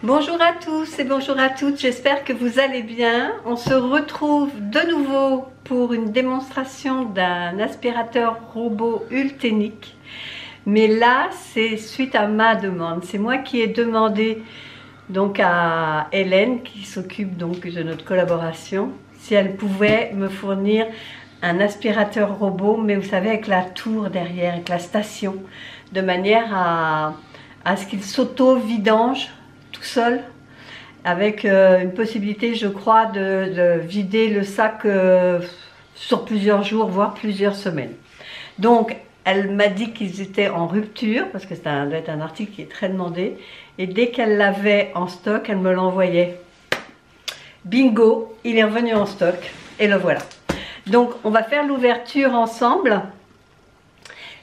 Bonjour à tous et bonjour à toutes, j'espère que vous allez bien. On se retrouve de nouveau pour une démonstration d'un aspirateur robot Ultenic. Mais là, c'est suite à ma demande. C'est moi qui ai demandé donc à Hélène, qui s'occupe donc de notre collaboration, si elle pouvait me fournir un aspirateur robot, mais vous savez, avec la tour derrière, avec la station, de manière à ce qu'il s'auto-vidange tout seul, avec une possibilité, je crois, de vider le sac sur plusieurs jours, voire plusieurs semaines. Donc, elle m'a dit qu'ils étaient en rupture, parce que ça doit être un article qui est très demandé, et dès qu'elle l'avait en stock, elle me l'envoyait. Bingo, il est revenu en stock, et le voilà. Donc, on va faire l'ouverture ensemble.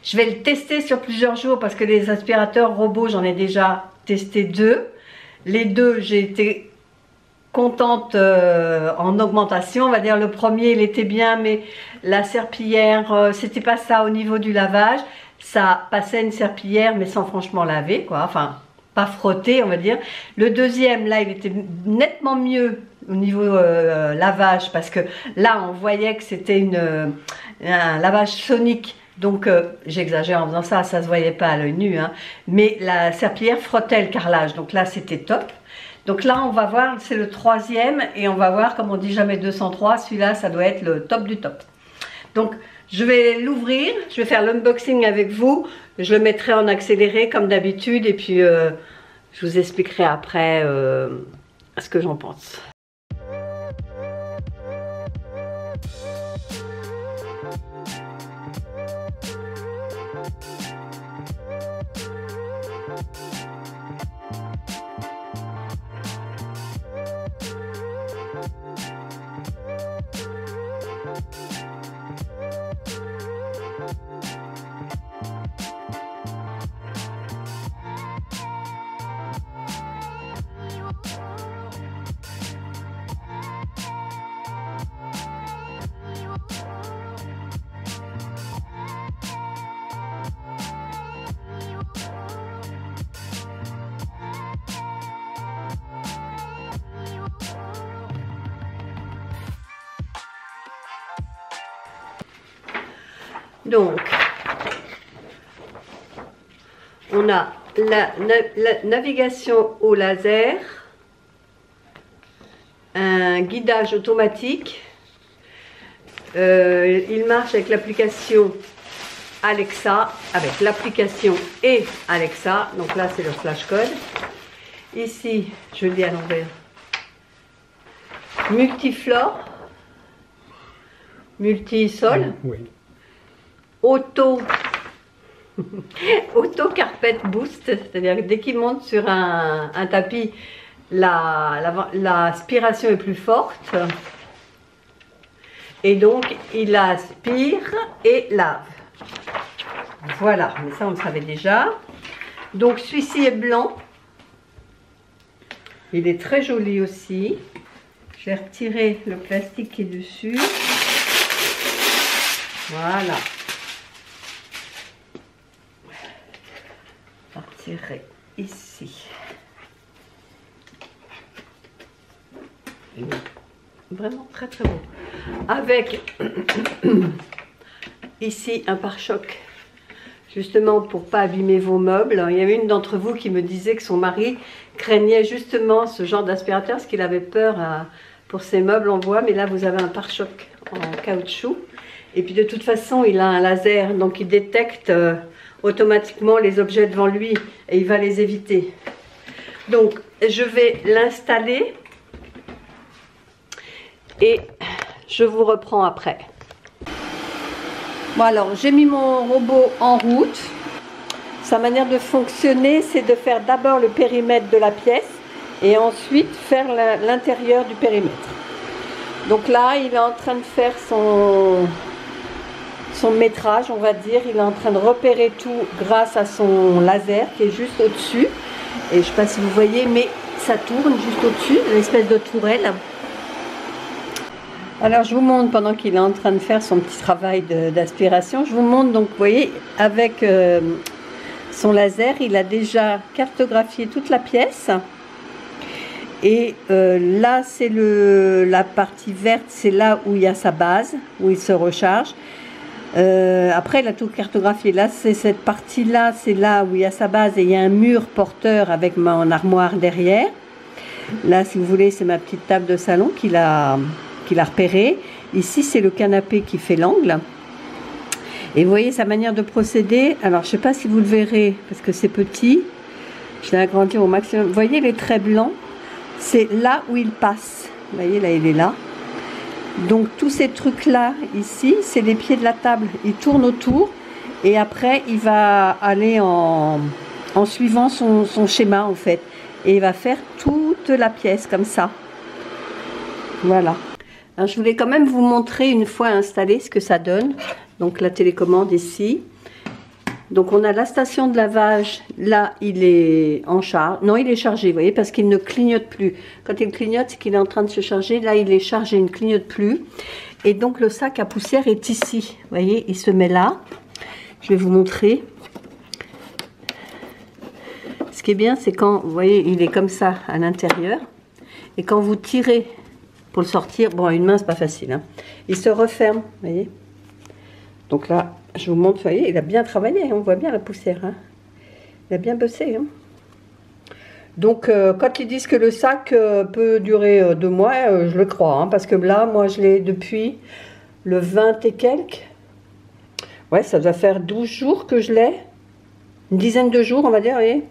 Je vais le tester sur plusieurs jours, parce que les aspirateurs robots, j'en ai déjà testé 2. Les 2, j'ai été contente en augmentation. On va dire le premier, il était bien, mais la serpillière, c'était pas ça au niveau du lavage. Ça passait une serpillière, mais sans franchement laver, quoi. Enfin, pas frotter, on va dire. Le deuxième, là, il était nettement mieux au niveau lavage, parce que là, on voyait que c'était un lavage sonique. Donc, j'exagère en faisant ça, ça se voyait pas à l'œil nu, hein, mais la serpillière frottait le carrelage, donc là c'était top. Donc là on va voir, c'est le troisième, et on va voir, comme on dit jamais 203, celui-là ça doit être le top du top. Donc je vais l'ouvrir, je vais faire l'unboxing avec vous, je le mettrai en accéléré comme d'habitude, et puis je vous expliquerai après ce que j'en pense. Donc, on a la navigation au laser, un guidage automatique, il marche avec l'application Alexa, avec l'application et Alexa, donc là c'est le flash code. Ici, je le dis à l'envers, multiflore, multisol. Oui. Auto carpet boost, c'est-à-dire que dès qu'il monte sur un tapis, l'aspiration est plus forte, et donc il aspire et lave. Voilà, mais ça on le savait déjà. Donc celui-ci est blanc, il est très joli aussi. Je vais retirer le plastique qui est dessus. Voilà. Ici, vraiment très très beau, avec ici un pare-choc justement pour pas abîmer vos meubles. Il y avait une d'entre vous qui me disait que son mari craignait justement ce genre d'aspirateur parce qu'il avait peur pour ses meubles en bois, mais là vous avez un pare-choc en caoutchouc, et puis de toute façon il a un laser, donc il détecte automatiquement les objets devant lui et il va les éviter. Donc je vais l'installer et je vous reprends après. Bon, alors j'ai mis mon robot en route. Sa manière de fonctionner, c'est de faire d'abord le périmètre de la pièce et ensuite faire l'intérieur du périmètre. Donc là il est en train de faire son métrage, on va dire. Il est en train de repérer tout grâce à son laser qui est juste au-dessus. Et je ne sais pas si vous voyez, mais ça tourne juste au-dessus, une espèce de tourelle. Alors je vous montre pendant qu'il est en train de faire son petit travail d'aspiration. Je vous montre donc, vous voyez, avec son laser, il a déjà cartographié toute la pièce. Et là, c'est la partie verte, c'est là où il y a sa base, où il se recharge. Après, il a tout cartographié. Là, c'est cette partie-là, c'est là où il y a sa base et il y a un mur porteur avec mon armoire derrière. Là, si vous voulez, c'est ma petite table de salon qu'il a repérée. Ici, c'est le canapé qui fait l'angle. Et vous voyez sa manière de procéder. Alors, je ne sais pas si vous le verrez parce que c'est petit. Je l'ai agrandi au maximum. Vous voyez les traits blancs? C'est là où il passe. Vous voyez, là, il est là. Donc, tous ces trucs-là, ici, c'est les pieds de la table. Il tourne autour et après, il va aller en suivant son schéma, en fait. Et il va faire toute la pièce comme ça. Voilà. Alors, je voulais quand même vous montrer une fois installé ce que ça donne. Donc, la télécommande ici. Donc, on a la station de lavage. Là, il est en charge. Non, il est chargé, vous voyez, parce qu'il ne clignote plus. Quand il clignote, c'est qu'il est en train de se charger. Là, il est chargé, il ne clignote plus. Et donc, le sac à poussière est ici. Vous voyez, il se met là. Je vais vous montrer. Ce qui est bien, c'est quand, vous voyez, il est comme ça à l'intérieur. Et quand vous tirez pour le sortir, bon, une main, c'est pas facile, hein, il se referme, vous voyez. Donc là, je vous montre, vous voyez, il a bien travaillé, on voit bien la poussière. Hein. Il a bien bossé. Hein. Donc, quand ils disent que le sac peut durer 2 mois, je le crois. Hein, parce que là, moi, je l'ai depuis le 20 et quelques. Ouais, ça doit faire 12 jours que je l'ai. Une dizaine de jours, on va dire, vous voyez.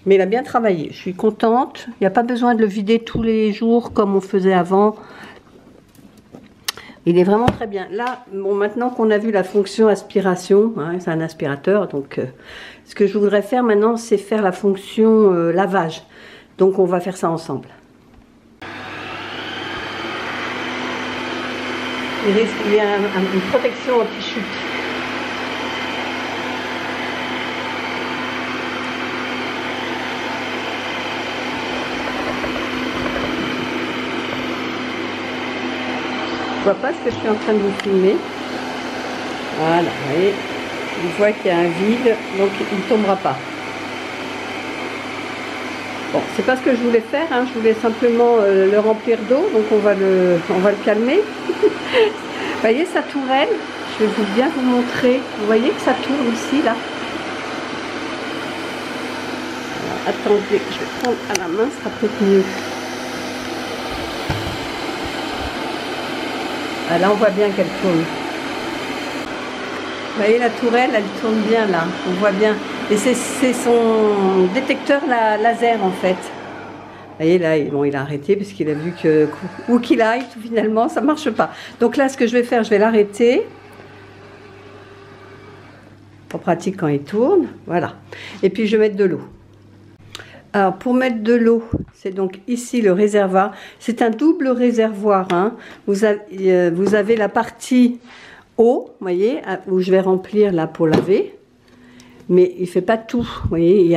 Mais il a bien travaillé. Je suis contente. Il n'y a pas besoin de le vider tous les jours comme on faisait avant. Il est vraiment très bien. Là, bon, maintenant qu'on a vu la fonction aspiration, hein, c'est un aspirateur, donc ce que je voudrais faire maintenant, c'est faire la fonction lavage. Donc on va faire ça ensemble. Il y a une protection anti-chute. Je ne vois pas ce que je suis en train de vous filmer. Voilà, vous voyez, on voit qu'il y a un vide, donc il ne tombera pas. Bon, c'est pas ce que je voulais faire, hein. Je voulais simplement le remplir d'eau, donc on va le calmer. Vous voyez sa tourelle, je vais bien vous montrer. Vous voyez que ça tourne ici, là. Alors, attendez, je vais prendre à la main, ce sera peut-être mieux. Ah, là, on voit bien qu'elle tourne. Vous voyez, la tourelle, elle tourne bien, là. On voit bien. Et c'est son détecteur laser, en fait. Vous voyez, là, bon, il a arrêté parce qu'il a vu que, où qu'il aille, finalement, ça ne marche pas. Donc là, ce que je vais faire, je vais l'arrêter. En pratique, quand il tourne. Voilà. Et puis, je vais mettre de l'eau. Alors, pour mettre de l'eau, c'est donc ici le réservoir. C'est un double réservoir. Hein. Vous avez la partie eau, vous voyez, où je vais remplir là pour laver. Mais il ne fait pas tout. Vous voyez,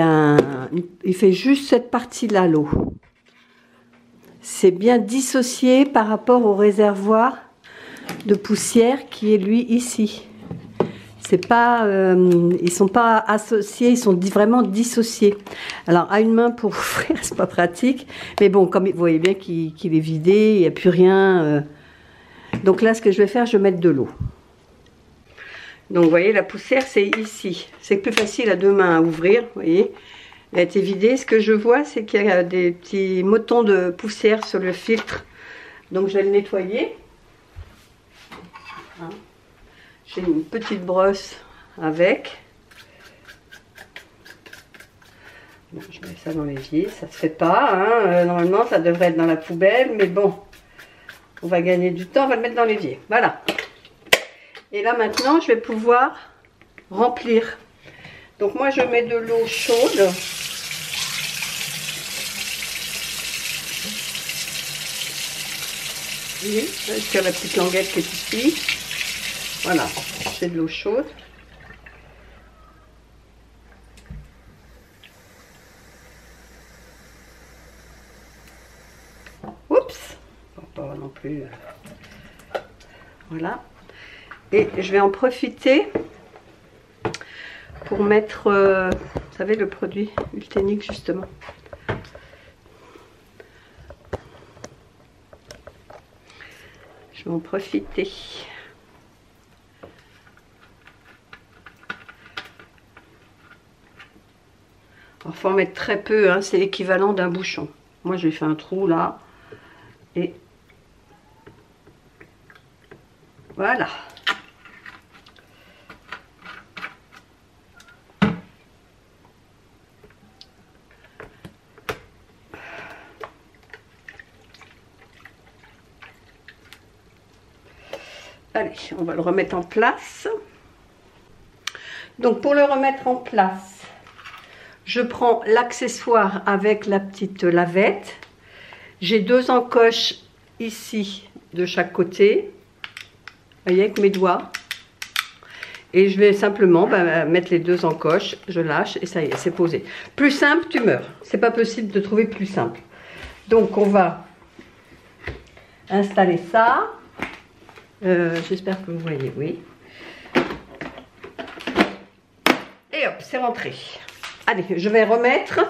il fait juste cette partie-là, l'eau. C'est bien dissocié par rapport au réservoir de poussière qui est lui ici. C'est pas, ils sont pas associés, ils sont vraiment dissociés. Alors à une main pour ouvrir, c'est pas pratique, mais bon, comme vous voyez bien qu'il est vidé, il n'y a plus rien. Donc là, ce que je vais faire, je vais mettre de l'eau. Donc vous voyez, la poussière, c'est ici. C'est plus facile à 2 mains à ouvrir, vous voyez. Elle a été vidée. Ce que je vois, c'est qu'il y a des petits motons de poussière sur le filtre. Donc je vais le nettoyer. Hein. J'ai une petite brosse avec. Bon, je mets ça dans l'évier, ça se fait pas. Hein. Normalement, ça devrait être dans la poubelle, mais bon, on va gagner du temps, on va le mettre dans l'évier. Voilà. Et là, maintenant, je vais pouvoir remplir. Donc, moi, je mets de l'eau chaude. Oui, sur la petite languette qui est ici. Voilà, c'est de l'eau chaude. Oups, pas non plus. Voilà. Et je vais en profiter pour mettre, vous savez, le produit Ultenic justement. Je vais en profiter. Il faut en mettre très peu, hein, c'est l'équivalent d'un bouchon. Moi j'ai fait un trou là. Et voilà. Allez, on va le remettre en place. Donc pour le remettre en place, je prends l'accessoire avec la petite lavette. J'ai 2 encoches ici de chaque côté. Vous voyez avec mes doigts. Et je vais simplement mettre les 2 encoches. Je lâche et ça y est, c'est posé. Plus simple, tu meurs. C'est pas possible de trouver plus simple. Donc on va installer ça. J'espère que vous voyez, oui. Et hop, c'est rentré. Allez, je vais remettre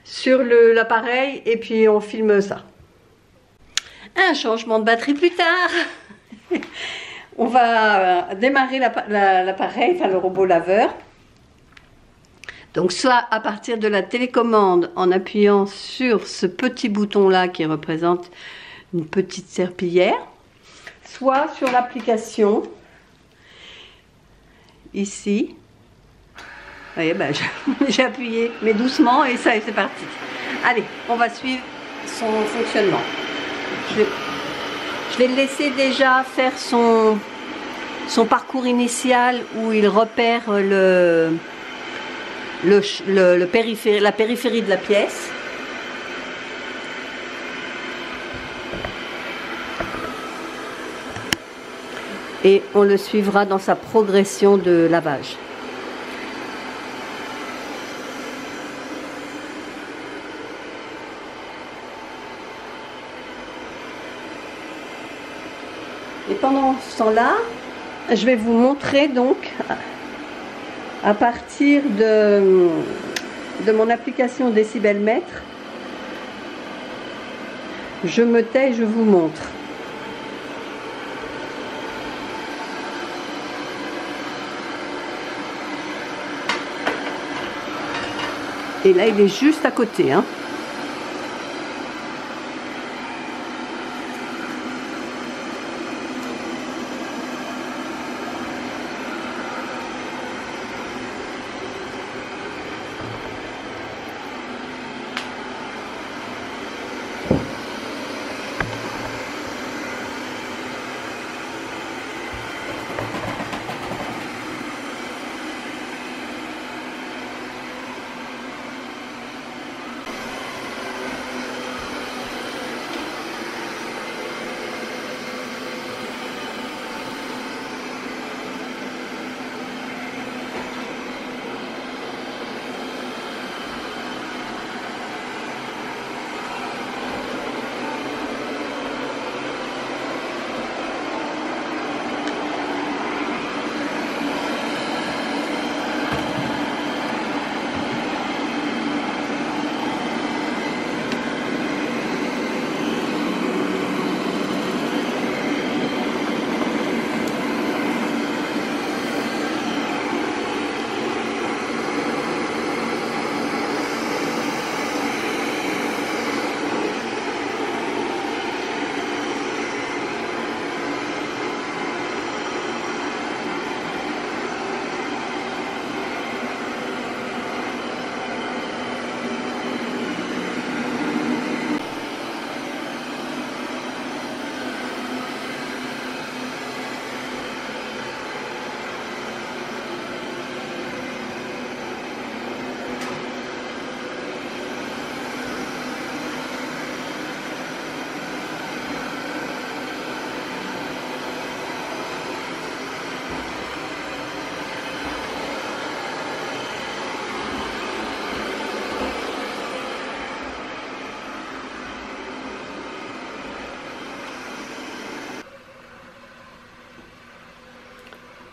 sur l'appareil et puis on filme ça. Un changement de batterie plus tard. On va démarrer l'appareil, enfin le robot laveur. Donc soit à partir de la télécommande en appuyant sur ce petit bouton là qui représente une petite serpillière, soit sur l'application ici. Vous voyez, j'ai appuyé, mais doucement, et ça, c'est parti. Allez, on va suivre son fonctionnement. Je vais le laisser déjà faire son parcours initial où il repère la périphérie de la pièce. Et on le suivra dans sa progression de lavage. Et pendant ce temps-là, je vais vous montrer donc à partir de mon application décibelmètre, je me tais et je vous montre. Et là, il est juste à côté, hein.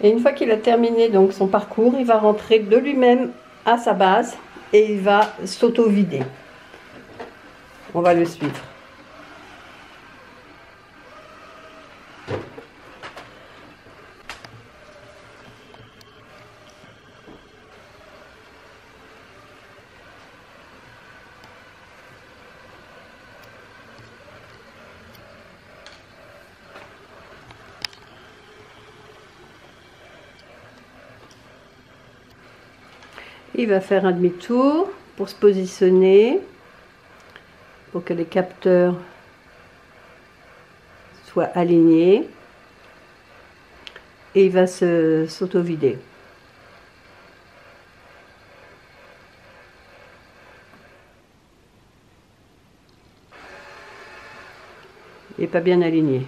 Et une fois qu'il a terminé donc son parcours, il va rentrer de lui-même à sa base et il va s'auto-vider. On va le suivre. Il va faire un demi-tour pour se positionner, pour que les capteurs soient alignés. Et il va s'auto-vider. Il n'est pas bien aligné.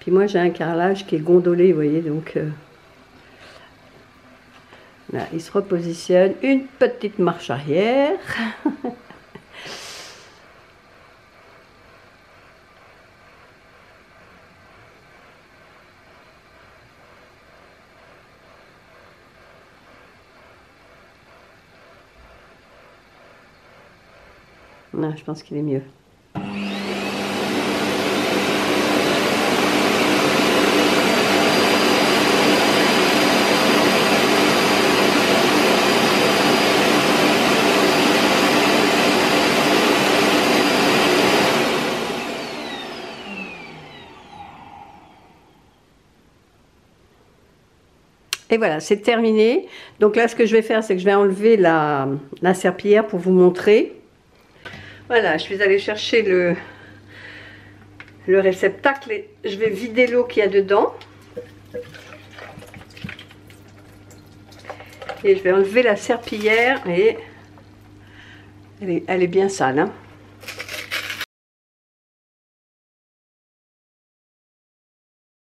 Puis moi j'ai un carrelage qui est gondolé, vous voyez, donc là, il se repositionne, une petite marche arrière. Là, je pense qu'il est mieux. Et voilà, c'est terminé. Donc là, ce que je vais faire, c'est que je vais enlever la serpillière pour vous montrer. Voilà, je suis allée chercher le réceptacle et je vais vider l'eau qu'il y a dedans. Et je vais enlever la serpillière et elle est bien sale, hein.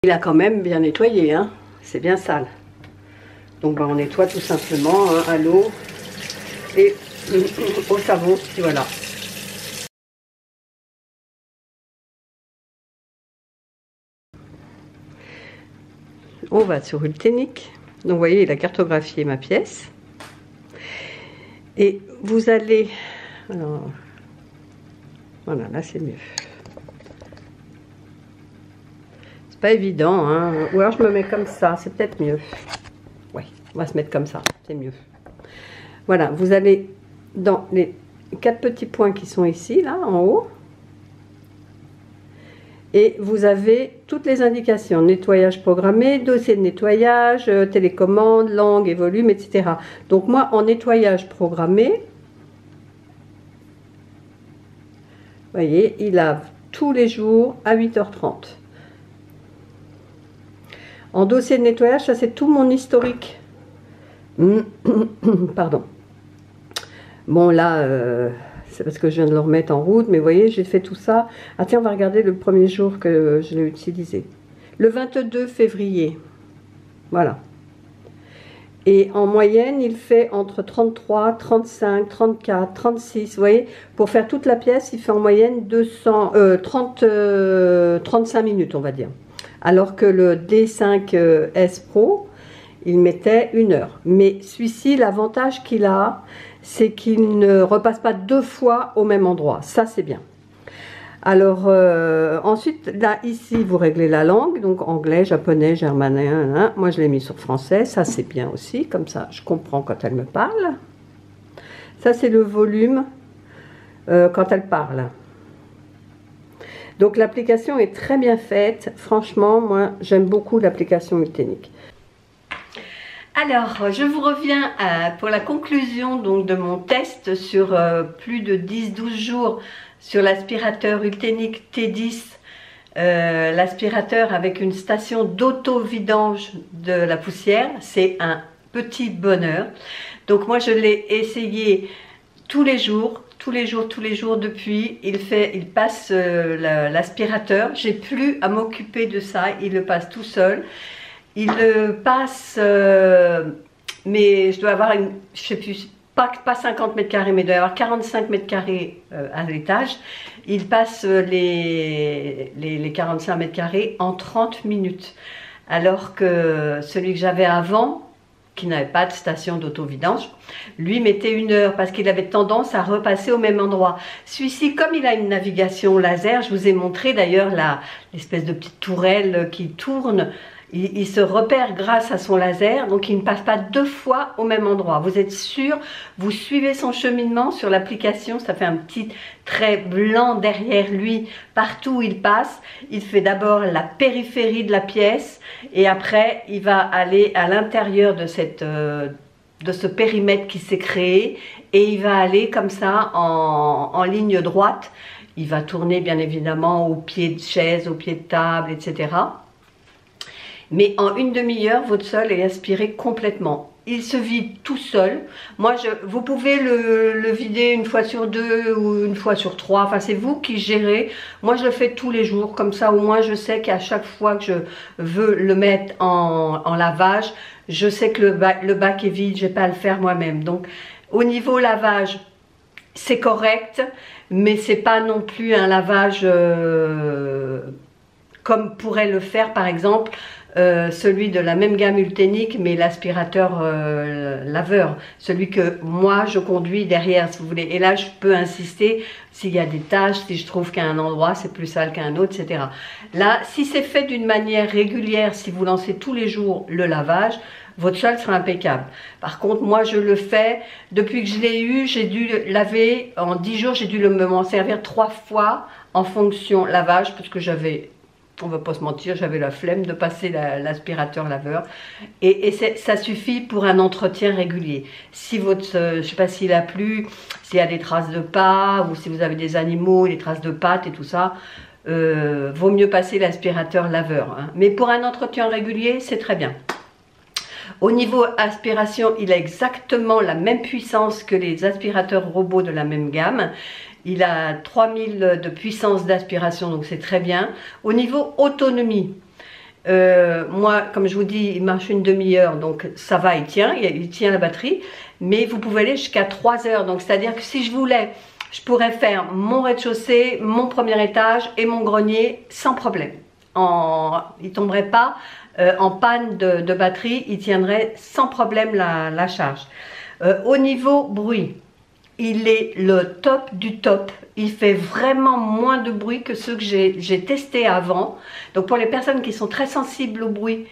Il a quand même bien nettoyé, hein. C'est bien sale. Donc on nettoie tout simplement, hein, à l'eau et au savon, et voilà. On va sur Ultenic. Donc vous voyez, il a cartographié ma pièce. Et vous allez... Alors, voilà, là c'est mieux. C'est pas évident, hein. Ou alors je me mets comme ça, c'est peut-être mieux. Ouais, on va se mettre comme ça, c'est mieux. Voilà, vous allez dans les 4 petits points qui sont ici, là, en haut. Et vous avez toutes les indications, nettoyage programmé, dossier de nettoyage, télécommande, langue et volume, etc. Donc moi, en nettoyage programmé, vous voyez, il lave tous les jours à 8h30. En dossier de nettoyage, ça c'est tout mon historique. Pardon. Bon là... c'est parce que je viens de le remettre en route, mais vous voyez, j'ai fait tout ça. Ah tiens, on va regarder le premier jour que je l'ai utilisé. Le 22 février. Voilà. Et en moyenne, il fait entre 33, 35, 34, 36. Vous voyez, pour faire toute la pièce, il fait en moyenne 35 minutes, on va dire. Alors que le D5S Pro, il mettait 1 heure. Mais celui-ci, l'avantage qu'il a, c'est qu'il ne repasse pas 2 fois au même endroit. Ça, c'est bien. Alors, ensuite, là, ici, vous réglez la langue. Donc, anglais, japonais, germanais. Hein. Moi, je l'ai mis sur français. Ça, c'est bien aussi. Comme ça, je comprends quand elle me parle. Ça, c'est le volume quand elle parle. Donc, l'application est très bien faite. Franchement, moi, j'aime beaucoup l'application Ultenic. Alors, je vous reviens pour la conclusion donc, de mon test sur plus de 10-12 jours sur l'aspirateur Ultenic T10, l'aspirateur avec une station d'auto-vidange de la poussière. C'est un petit bonheur. Donc moi, je l'ai essayé tous les jours depuis. Il passe l'aspirateur. J'ai plus à m'occuper de ça. Il le passe tout seul. Il passe, mais je dois avoir une, je sais plus, pas 50 mètres carrés, mais il doit y avoir 45 mètres carrés à l'étage. Il passe les 45 mètres carrés en 30 minutes. Alors que celui que j'avais avant, qui n'avait pas de station d'auto-vidange, lui mettait 1 heure parce qu'il avait tendance à repasser au même endroit. Celui-ci, comme il a une navigation laser, je vous ai montré d'ailleurs l'espèce de petite tourelle qui tourne. il se repère grâce à son laser, donc il ne passe pas 2 fois au même endroit. Vous êtes sûr, vous suivez son cheminement sur l'application, ça fait un petit trait blanc derrière lui, partout où il passe. Il fait d'abord la périphérie de la pièce et après il va aller à l'intérieur de ce périmètre qui s'est créé et il va aller comme ça en ligne droite. Il va tourner bien évidemment au pied de chaise, au pied de table, etc. Mais en une demi-heure, votre sol est aspiré complètement. Il se vide tout seul. Moi, vous pouvez le vider une fois sur 2 ou une fois sur 3. Enfin, c'est vous qui gérez. Moi, je le fais tous les jours. Comme ça, au moins, je sais qu'à chaque fois que je veux le mettre en lavage, je sais que le bac est vide. Je n'ai pas à le faire moi-même. Donc, au niveau lavage, c'est correct. Mais c'est pas non plus un lavage comme pourrait le faire, par exemple, celui de la même gamme Ultenic, mais l'aspirateur laveur, celui que moi je conduis derrière, si vous voulez. Et là, je peux insister s'il y a des taches, si je trouve qu'à un endroit c'est plus sale qu'à un autre, etc. Là, si c'est fait d'une manière régulière, si vous lancez tous les jours le lavage, votre sol sera impeccable. Par contre, moi je le fais, depuis que je l'ai eu, j'ai dû laver, en 10 jours, j'ai dû m'en servir 3 fois en fonction lavage, parce que j'avais, on va pas se mentir, j'avais la flemme de passer l'aspirateur laveur. Et ça suffit pour un entretien régulier. Si votre, je sais pas s'il a plu, s'il y a des traces de pas, ou si vous avez des animaux, des traces de pâtes et tout ça, vaut mieux passer l'aspirateur laveur. Hein. Mais pour un entretien régulier, c'est très bien. Au niveau aspiration, il a exactement la même puissance que les aspirateurs robots de la même gamme. Il a 3000 de puissance d'aspiration, donc c'est très bien. Au niveau autonomie, moi, comme je vous dis, il marche une demi-heure, donc ça va, il tient la batterie. Mais vous pouvez aller jusqu'à 3 heures. Donc c'est-à-dire que si je voulais, je pourrais faire mon rez-de-chaussée, mon premier étage et mon grenier sans problème. Il ne tomberait pas en panne de batterie, il tiendrait sans problème la charge. Au niveau bruit, il est le top du top. Il fait vraiment moins de bruit que ceux que j'ai testés avant. Donc pour les personnes qui sont très sensibles au bruit,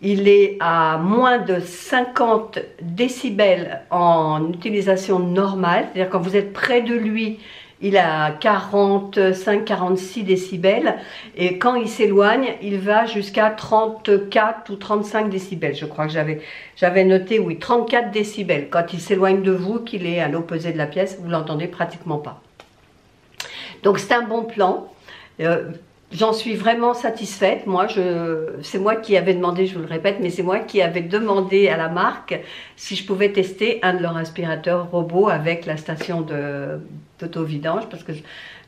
il est à moins de 50 décibels en utilisation normale. C'est-à-dire quand vous êtes près de lui, il a 45-46 décibels et quand il s'éloigne, il va jusqu'à 34 ou 35 décibels. Je crois que j'avais noté, oui, 34 décibels. Quand il s'éloigne de vous, qu'il est à l'opposé de la pièce, vous l'entendez pratiquement pas. Donc c'est un bon plan. J'en suis vraiment satisfaite. Moi, c'est moi qui avais demandé, je vous le répète, mais c'est moi qui avais demandé à la marque si je pouvais tester un de leurs aspirateurs robots avec la station d'auto-vidange, parce que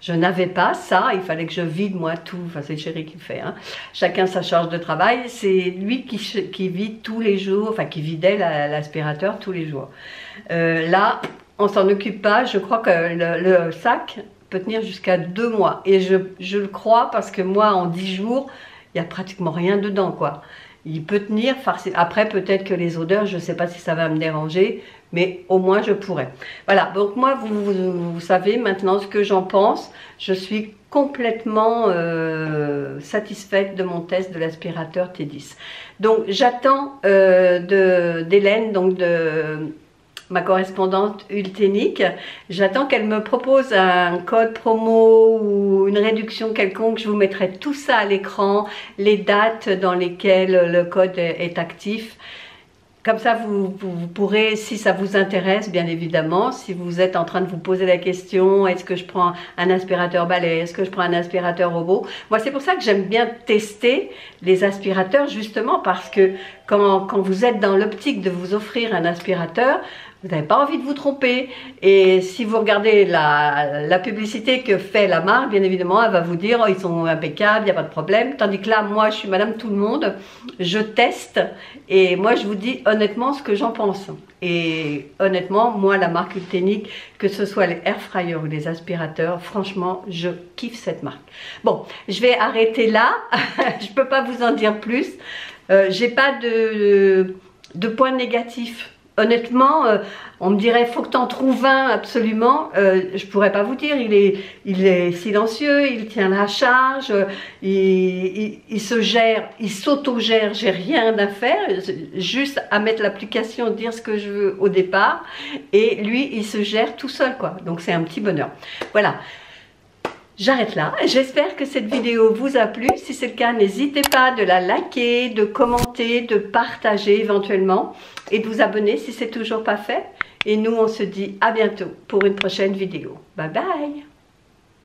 je n'avais pas ça. Il fallait que je vide moi tout. Enfin, c'est Chéri qui le fait. Hein. Chacun sa charge de travail. C'est lui qui vide tous les jours, enfin qui vidait l'aspirateur tous les jours. Là, on s'en occupe pas. Je crois que le sac peut tenir jusqu'à 2 mois et je le crois parce que moi en 10 jours il n'y a pratiquement rien dedans quoi. Il peut tenir, après peut-être que les odeurs, je ne sais pas si ça va me déranger, mais au moins je pourrais. Voilà, donc moi vous savez maintenant ce que j'en pense. Je suis complètement satisfaite de mon test de l'aspirateur T10. Donc j'attends d'Hélène, donc de ma correspondante Ultenic, j'attends qu'elle me propose un code promo ou une réduction quelconque. Je vous mettrai tout ça à l'écran, les dates dans lesquelles le code est actif. Comme ça, vous pourrez, si ça vous intéresse, bien évidemment, si vous êtes en train de vous poser la question, est-ce que je prends un aspirateur balai, est-ce que je prends un aspirateur robot? Moi, c'est pour ça que j'aime bien tester les aspirateurs, justement, parce que quand vous êtes dans l'optique de vous offrir un aspirateur, vous n'avez pas envie de vous tromper. Et si vous regardez la publicité que fait la marque, bien évidemment, elle va vous dire oh, ils sont impeccables, il n'y a pas de problème. Tandis que là, moi, je suis madame tout le monde, je teste et moi, je vous dis honnêtement ce que j'en pense. Et honnêtement, moi, la marque Ultenic, que ce soit les air fryers ou les aspirateurs, franchement, je kiffe cette marque. Bon, je vais arrêter là. Je ne peux pas vous en dire plus. J'ai pas de points négatifs honnêtement, on me dirait faut que tu en trouves un absolument. Je pourrais pas vous dire. Il est silencieux, il tient la charge, il se gère, il s'auto-gère. J'ai rien à faire, juste à mettre l'application, dire ce que je veux au départ, et lui il se gère tout seul quoi. Donc c'est un petit bonheur. Voilà. J'arrête là. J'espère que cette vidéo vous a plu. Si c'est le cas, n'hésitez pas de la liker, de commenter, de partager éventuellement et de vous abonner si c'est toujours pas fait. Et nous, on se dit à bientôt pour une prochaine vidéo. Bye bye!